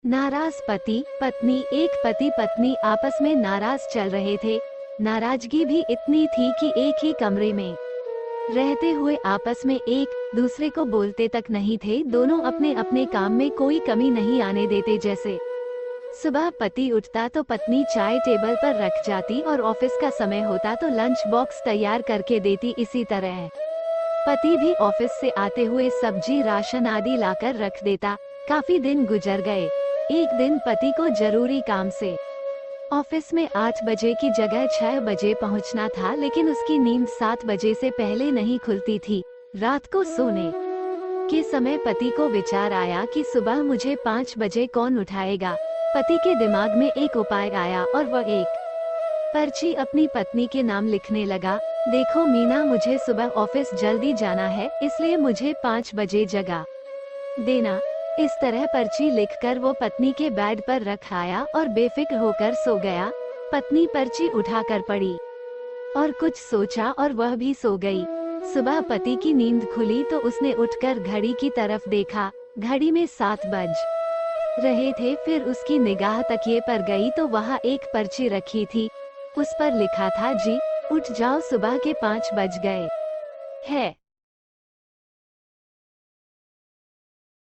नाराज पति पत्नी। एक पति पत्नी आपस में नाराज चल रहे थे। नाराजगी भी इतनी थी कि एक ही कमरे में रहते हुए आपस में एक दूसरे को बोलते तक नहीं थे। दोनों अपने अपने काम में कोई कमी नहीं आने देते। जैसे सुबह पति उठता तो पत्नी चाय टेबल पर रख जाती और ऑफिस का समय होता तो लंच बॉक्स तैयार करके देती। इसी तरह पति भी ऑफिस से आते हुए सब्जी राशन आदि लाकर रख देता। काफी दिन गुजर गए। एक दिन पति को जरूरी काम से ऑफिस में 8 बजे की जगह 6 बजे पहुंचना था, लेकिन उसकी नींद 7 बजे से पहले नहीं खुलती थी। रात को सोने के समय पति को विचार आया कि सुबह मुझे 5 बजे कौन उठाएगा। पति के दिमाग में एक उपाय आया और वह एक पर्ची अपनी पत्नी के नाम लिखने लगा। देखो मीना, मुझे सुबह ऑफिस जल्दी जाना है, इसलिए मुझे 5 बजे जगा देना। इस तरह पर्ची लिखकर वो पत्नी के बेड पर रख आया और बेफिक्र होकर सो गया। पत्नी पर्ची उठाकर पढ़ी और कुछ सोचा और वह भी सो गई। सुबह पति की नींद खुली तो उसने उठकर घड़ी की तरफ देखा। घड़ी में 7 बज रहे थे। फिर उसकी निगाह तकिए पर गई तो वहाँ एक पर्ची रखी थी। उस पर लिखा था, जी उठ जाओ, सुबह के 5 बज गए है।